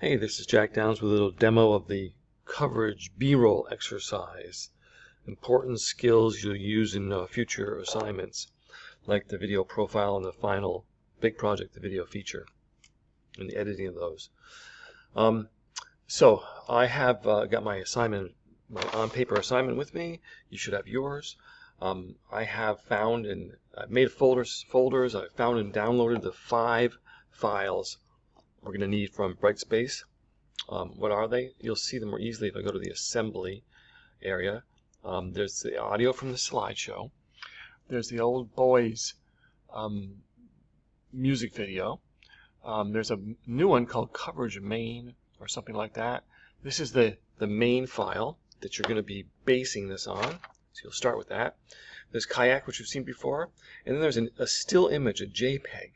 Hey, this is Jack Downs with a little demo of the coverage B-roll exercise. Important skills you'll use in future assignments, like the video profile and the final big project, the video feature, and the editing of those. So I have got my assignment, my on-paper assignment with me. You should have yours. I have found and I've made folders. I've found and downloaded the 5 files we're going to need from Brightspace. What are they? You'll see them more easily if I go to the assembly area. There's the audio from the slideshow. There's the old boys music video. There's a new one called coverage main or something like that. This is the main file that you're going to be basing this on. So you'll start with that. There's kayak, which we've seen before, and then there's a still image, a JPEG,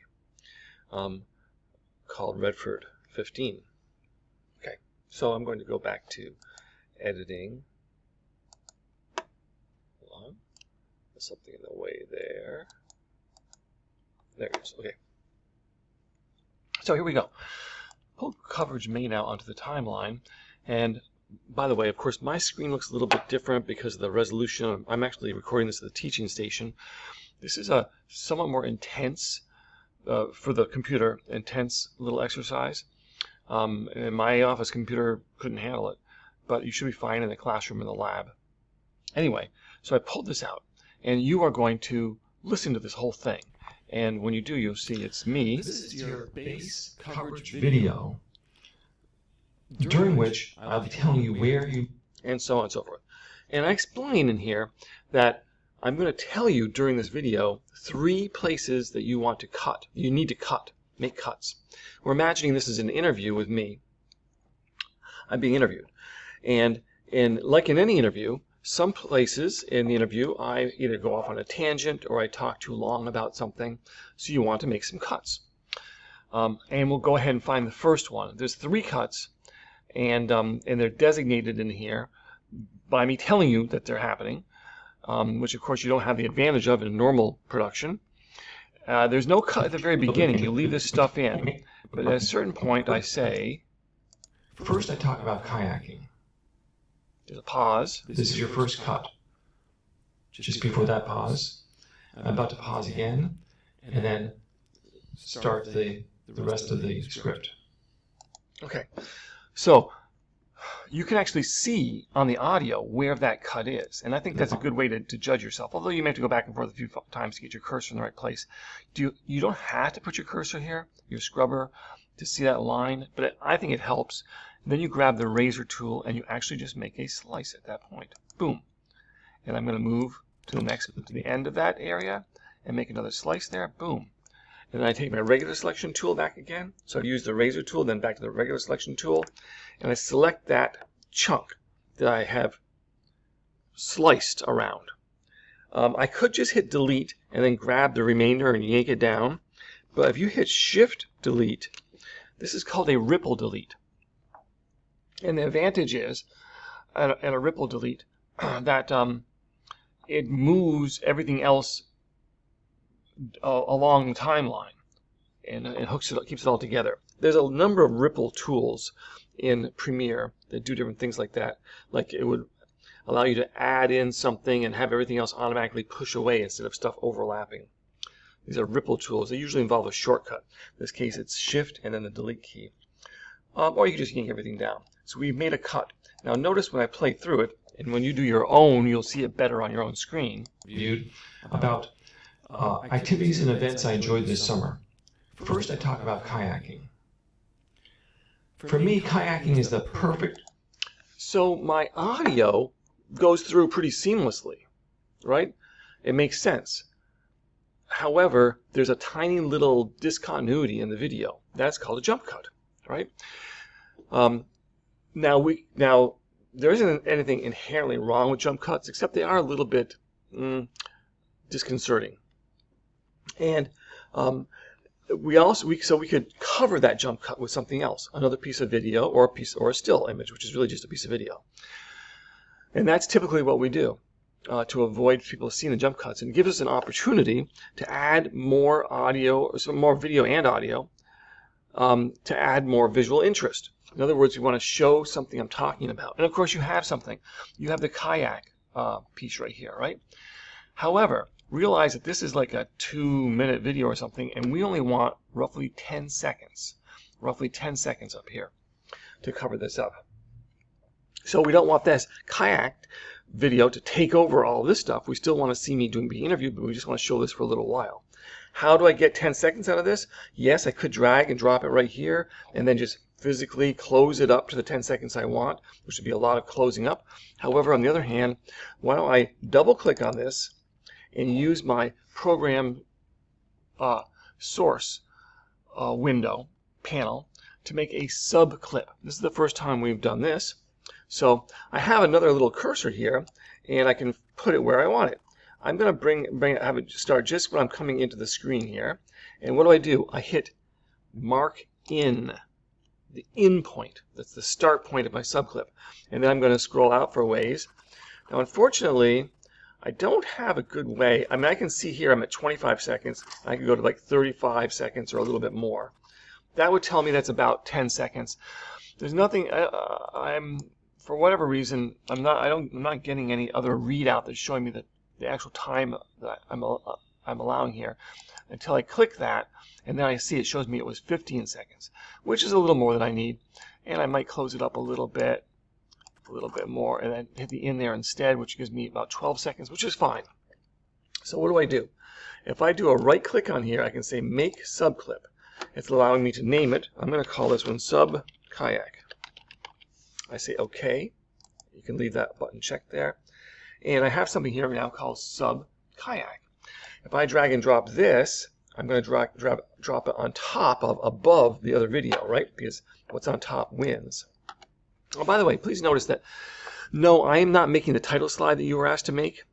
called Redford 15. Okay, so I'm going to go back to editing. Hold on. There's something in the way there. There it is. Okay. So here we go. Pull coverage main out onto the timeline, and by the way, of course, my screen looks a little bit different because of the resolution. I'm actually recording this at the teaching station. This is a somewhat more intense, for the computer, intense little exercise. And my office computer couldn't handle it, but you should be fine in the classroom in the lab. Anyway, so I pulled this out, and you are going to listen to this whole thing. And when you do, you'll see it's me. This is your base coverage video, during which I'll be telling you where you... and so on and so forth. And I explain in here that I'm going to tell you during this video 3 places that you want to cut. You need to cut, make cuts. We're imagining this is an interview with me. I'm being interviewed. And like in any interview, some places in the interview I either go off on a tangent or I talk too long about something. So you want to make some cuts. And we'll go ahead and find the first one. There's 3 cuts. And they're designated in here by me telling you that they're happening, which of course you don't have the advantage of in normal production. There's no cut at the very beginning. You leave this stuff in, but at a certain point I say, First I talk about kayaking. There's a pause. This is your first cut. Just before that pause, I'm about to pause again, and then start the rest of the script. Okay. So you can actually see on the audio where that cut is, and I think that's a good way to judge yourself, although you may have to go back and forth a few times to get your cursor in the right place. You don't have to put your cursor here, your scrubber, to see that line, but I think it helps. Then you grab the razor tool and you actually just make a slice at that point. Boom. And I'm going to move to the end of that area and make another slice there. Boom. And then I take my regular selection tool back again. So I use the razor tool, then back to the regular selection tool, and I select that chunk that I have sliced around. I could just hit delete and then grab the remainder and yank it down, but if you hit shift delete, this is called a ripple delete. And the advantage is, at a ripple delete, that it moves everything else along the timeline, and it keeps it all together. There's a number of ripple tools in Premiere that do different things like that. Like it would allow you to add in something and have everything else automatically push away instead of stuff overlapping. These are ripple tools. They usually involve a shortcut. In this case, it's shift and then the delete key. Or you can just yank everything down. So we've made a cut. Now notice when I play through it, and when you do your own, you'll see it better on your own screen. Viewed about activities and events I enjoyed this summer. First, I talk about kayaking. For me, kayaking is the perfect... So my audio goes through pretty seamlessly, right? It makes sense. However, there's a tiny little discontinuity in the video. That's called a jump cut, right? Now there isn't anything inherently wrong with jump cuts, except they are a little bit disconcerting. And we could cover that jump cut with something else, another piece of video or a still image, which is really just a piece of video. And that's typically what we do to avoid people seeing the jump cuts, and it gives us an opportunity to add more audio, or some more video and audio to add more visual interest. In other words, you want to show something I'm talking about. And of course, you have something. You have the kayak piece right here, right? However, realize that this is like a 2-minute video or something, and we only want roughly 10 seconds. Roughly 10 seconds up here to cover this up. So we don't want this kayak video to take over all this stuff. We still want to see me being interviewed, but we just want to show this for a little while. How do I get 10 seconds out of this? Yes, I could drag and drop it right here and then just physically close it up to the 10 seconds I want, which would be a lot of closing up. However, on the other hand, why don't I double click on this and use my program source window panel to make a sub clip. This is the first time we've done this. So I have another little cursor here, and I can put it where I want it. I'm going to have it start just when I'm coming into the screen here. And what do? I hit mark in, the in point. That's the start point of my subclip. And then I'm going to scroll out for a ways. Now, unfortunately, I don't have a good way. I mean, I can see here I'm at 25 seconds. I can go to like 35 seconds or a little bit more. That would tell me that's about 10 seconds. There's nothing. For whatever reason, I'm not getting any other readout that's showing me the actual time that I'm allowing here until I click that, and then I see it shows me it was 15 seconds, which is a little more than I need. And I might close it up a little bit more, and then hit the in there instead, which gives me about 12 seconds, which is fine. So what do? If I do a right click on here, I can say make subclip. It's allowing me to name it. I'm going to call this one sub kayak. I say OK. You can leave that button checked there. And I have something here now called sub kayak. If I drag and drop this, I'm going to drop it on top of above the other video, right? Because what's on top wins. Oh, by the way, please notice that no, I am not making the title slide that you were asked to make.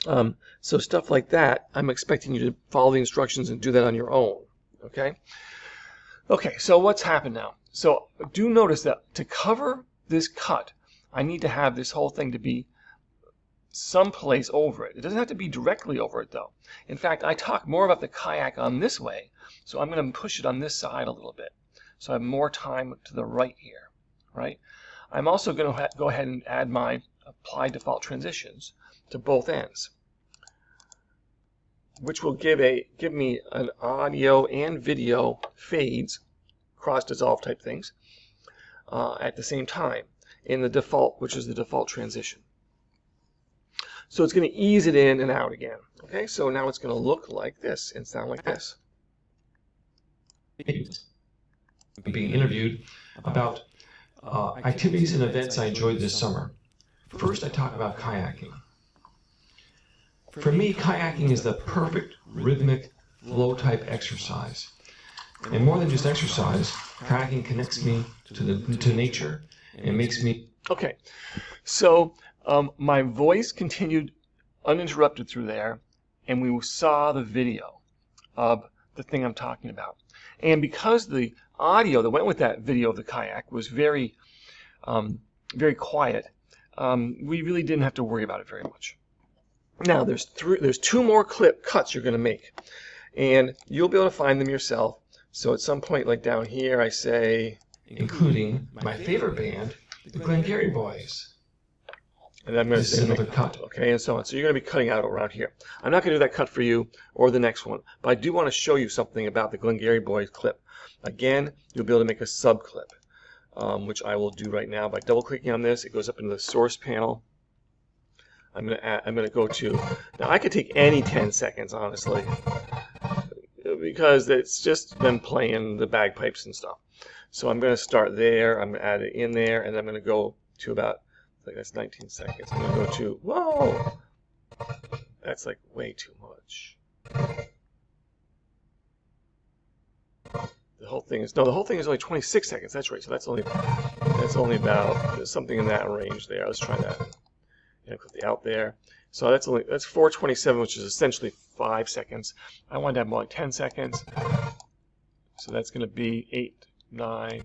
So stuff like that, I'm expecting you to follow the instructions and do that on your own. Okay? Okay, so what's happened now? So do notice that to cover this cut, I need to have this whole thing to be someplace over it. It doesn't have to be directly over it, though. In fact, I talk more about the kayak on this way, so I'm going to push it on this side a little bit. So I have more time to the right here, right? I'm also going to go ahead and add my apply default transitions to both ends, which will give me an audio and video fades, cross dissolve type things, at the same time in the default, which is the default transition. So it's going to ease it in and out again. Okay, so now it's going to look like this and sound like this. Being interviewed about activities and events I enjoyed this summer. First, I talk about kayaking. For me, kayaking is the perfect rhythmic flow type exercise. And more than just exercise, kayaking connects me to nature and makes me... Okay, so my voice continued uninterrupted through there, and we saw the video of the thing I'm talking about. And because the audio that went with that video of the kayak was very, very quiet, we really didn't have to worry about it very much. Now, there's two more cuts you're going to make, and you'll be able to find them yourself. So at some point, like down here, I say, including my favorite band, the Glengarry Boys. And I'm going to say another cut. Okay, and so on. So you're going to be cutting out around here. I'm not going to do that cut for you or the next one, but I do want to show you something about the Glengarry Boys clip. Again, you'll be able to make a sub clip, which I will do right now by double clicking on this. It goes up into the source panel. I'm going to go to, now I could take any 10 seconds, honestly, because it's just them playing the bagpipes and stuff. So I'm going to start there. I'm going to add it in there, and I'm going to go to about, I think that's 19 seconds. I'm going to go to, whoa, that's like way too much. The whole thing is only 26 seconds. That's right. So that's only about something in that range there. Let's try that. And put the out there. So that's 4:27, which is essentially 5 seconds. I want to have more like 10 seconds. So that's going to be 8, 9,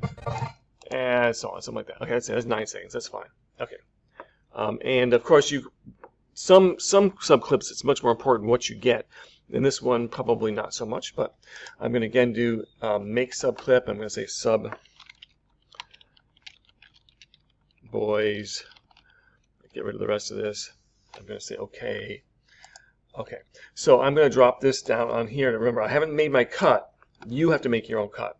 and so on, something like that. Okay, that's 9 seconds. That's fine. Okay. And of course, some subclips, it's much more important what you get. In this one, probably not so much, but I'm going to again do make subclip. I'm going to say sub boys. Get rid of the rest of this. I'm going to say okay. Okay, so I'm going to drop this down on here. And remember, I haven't made my cut. You have to make your own cut.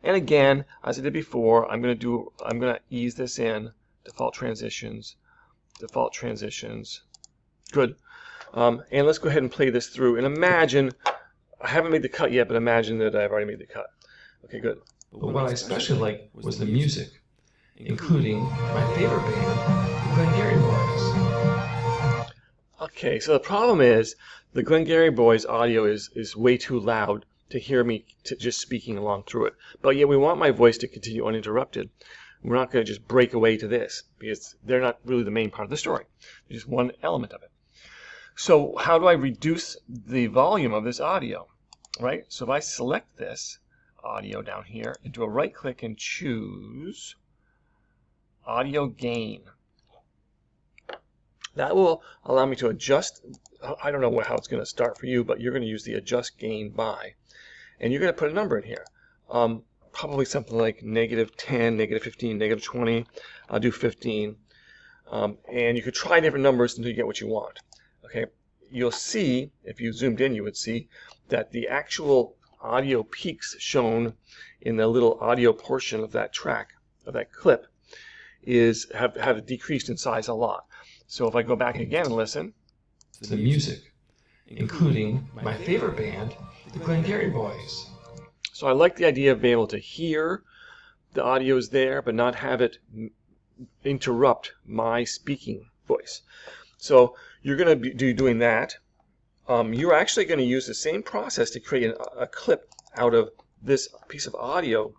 And again, as I did before, I'm going to ease this in. Default transitions. Good. And let's go ahead and play this through. And imagine, I haven't made the cut yet, but imagine that I've already made the cut. Okay, good. But what I especially liked was the music, including my favorite band, the Glengarry Boys. Okay, so the problem is the Glengarry Boys audio is way too loud to hear me just speaking along through it. But yet we want my voice to continue uninterrupted. We're not going to just break away to this because they're not really the main part of the story. They're just one element of it. So how do I reduce the volume of this audio? Right? So if I select this audio down here and do a right click and choose audio gain, that will allow me to adjust. I don't know how it's going to start for you, but you're going to use the adjust gain by. And you're going to put a number in here. Probably something like -10, -15, -20. I'll do 15. And you could try different numbers until you get what you want. Okay, you'll see, if you zoomed in, you would see that the actual audio peaks shown in the little audio portion of that track, of that clip, have decreased in size a lot. So if I go back again and listen, the music, including my favorite band, the Glengarry Boys. So I like the idea of being able to hear the audio is there, but not have it interrupt my speaking voice. So you're going to be doing that. You're actually going to use the same process to create a clip out of this piece of audio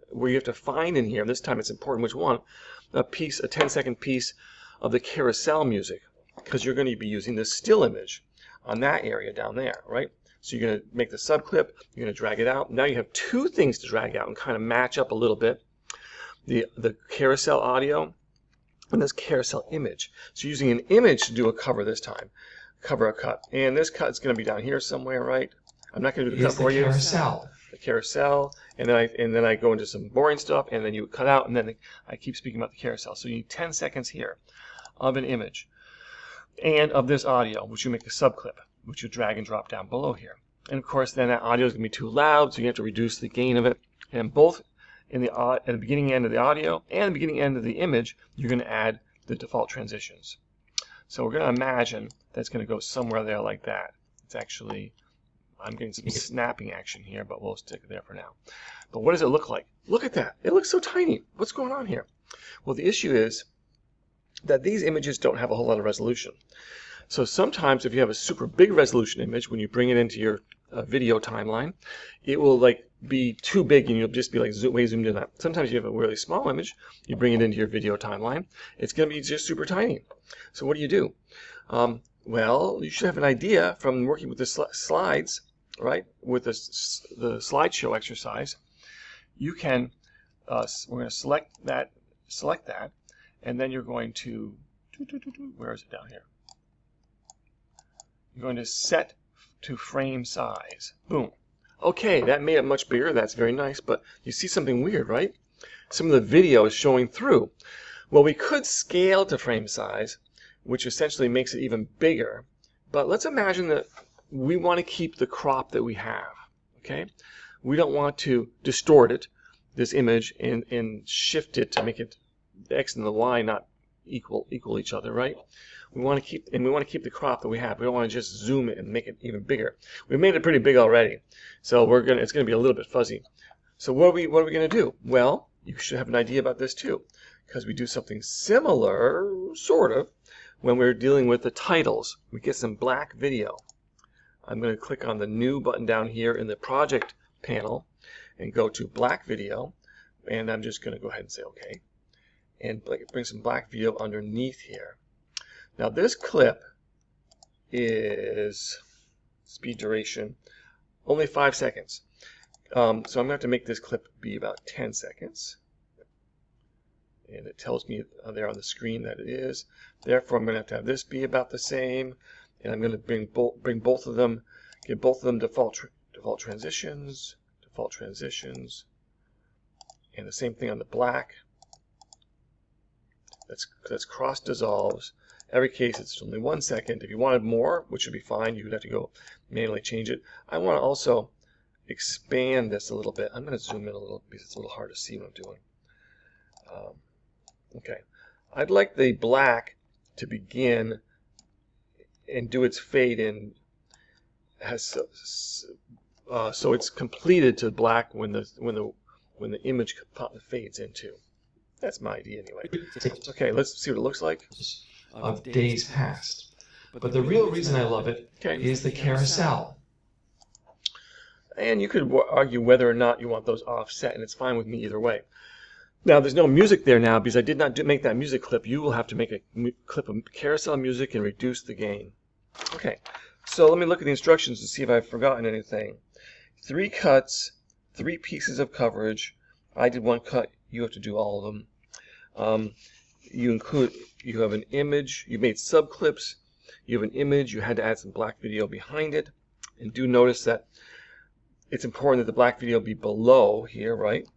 where you have to find in here, this time it's important which one, a 10-second piece of the carousel music, because you're going to be using the still image on that area down there, right? So you're going to make the subclip, you're going to drag it out. Now you have two things to drag out and kind of match up a little bit. The carousel audio and this carousel image. So using an image to do a cover this time, cover a cut. And this cut is going to be down here somewhere, right? I'm not going to do the cut for you. The carousel, and then I go into some boring stuff, and then you cut out, and then I keep speaking about the carousel. So you need 10 seconds here of an image and of this audio, which you make a subclip, which you drag and drop down below here. And of course, then that audio is going to be too loud, so you have to reduce the gain of it. And both in at the beginning end of the audio and the beginning end of the image, you're going to add the default transitions. So we're going to imagine that's going to go somewhere there like that. It's actually, I'm getting some snapping action here, but we'll stick it there for now. But what does it look like? Look at that. It looks so tiny. What's going on here? Well, the issue is that these images don't have a whole lot of resolution. So sometimes if you have a super big resolution image, when you bring it into your video timeline, it will like be too big and you'll just be like way zoomed in. Sometimes you have a really small image, you bring it into your video timeline, it's going to be just super tiny. So what do? Well, you should have an idea from working with the slides, right? With the slideshow exercise, you can, we're going to select that, and then you're going to, where is it down here? You're going to set to frame size. Boom. Okay, that made it much bigger. That's very nice, but you see something weird, right? Some of the video is showing through. Well, we could scale to frame size, which essentially makes it even bigger. But let's imagine that we want to keep the crop that we have, okay? We don't want to distort it, this image, and shift it to make it the X and the Y not equal each other, right? We want to keep the crop that we have. We don't want to just zoom it and make it even bigger. We've made it pretty big already, so it's going to be a little bit fuzzy. So what are we going to do? Well, you should have an idea about this too, because we do something similar, sort of, when we're dealing with the titles. We get some black video. I'm going to click on the new button down here in the project panel and go to black video, and I'm just going to go ahead and say OK, and bring some black video underneath here. Now this clip is speed duration only 5 seconds. So I'm going to have to make this clip be about 10 seconds. And it tells me there on the screen that it is. Therefore, I'm going to have this be about the same. and I'm going to bring both of them, give both of them default transitions, and the same thing on the black. That's cross dissolves. Every case it's only 1 second. If you wanted more, which would be fine, you would have to go manually change it. I want to also expand this a little bit. I'm going to zoom in a little because it's a little hard to see what I'm doing. Okay, I'd like the black to begin and do its fade in so it's completed to black when the image fades into. That's my idea anyway. Okay, let's see what it looks like. Of days past. But the real reason I love it is the carousel. And you could argue whether or not you want those offset, and it's fine with me either way. Now, there's no music there now because I did not make that music clip. You will have to make a clip of carousel music and reduce the gain. Okay, so let me look at the instructions to see if I've forgotten anything. 3 cuts, 3 pieces of coverage. I did 1 cut. You have to do all of them. You have an image. You made sub clips. You have an image. You had to add some black video behind it. And do notice that it's important that the black video be below here, right?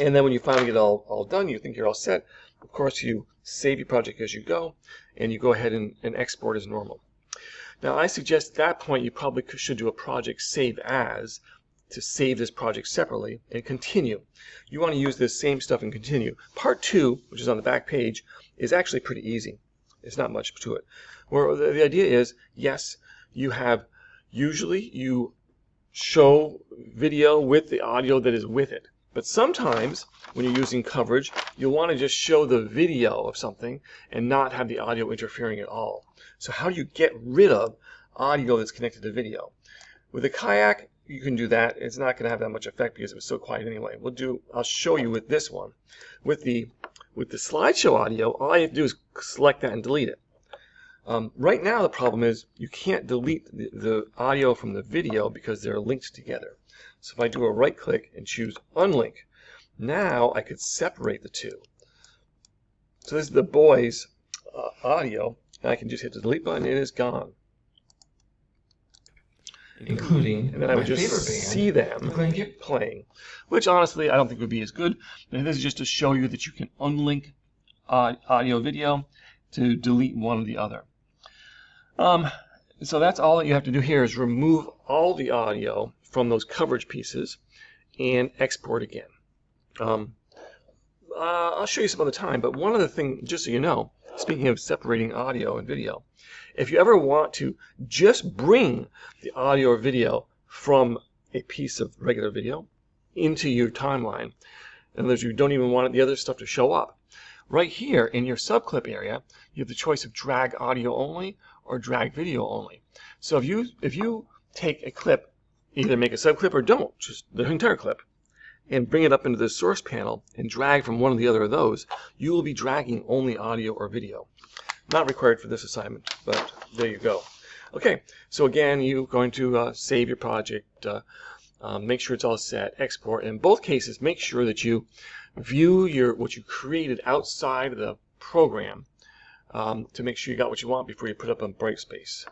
And then when you finally get all done, you think you're all set. Of course, you save your project as you go, and you go ahead and export as normal. Now, I suggest at that point you probably should do a project save as to save this project separately and continue. You want to use this same stuff and continue. Part 2, which is on the back page, is actually pretty easy. It's not much to it. Where the idea is, yes, usually you show video with the audio that is with it. But sometimes when you're using coverage, you'll want to just show the video of something and not have the audio interfering at all. So how do you get rid of audio that's connected to video? With a kayak, you can do that. It's not going to have that much effect because it was so quiet anyway. I'll show you with this one. With the slideshow audio, all I have to do is select that and delete it. Right now the problem is you can't delete the audio from the video because they're linked together. So if I do a right click and choose unlink, now I could separate the two. So this is the boys audio, and I can just hit the delete button and it is gone. Including and then I would just see them playing, which honestly I don't think would be as good. And this is just to show you that you can unlink audio video to delete one or the other. So that's all that you have to do here is remove all the audio from those coverage pieces and export again. I'll show you some other time, but one other thing, just so you know, speaking of separating audio and video, if you ever want to just bring the audio or video from a piece of regular video into your timeline, in other words, you don't even want the other stuff to show up, right here in your subclip area, you have the choice of drag audio only or drag video only. So if you take a clip, either make a subclip or don't, just the entire clip, and bring it up into the source panel and drag from one or the other of those, you will be dragging only audio or video. Not required for this assignment, but there you go. Okay, so again, you're going to save your project, make sure it's all set, export. In both cases, make sure that you view what you created outside of the program to make sure you got what you want before you put up on Brightspace.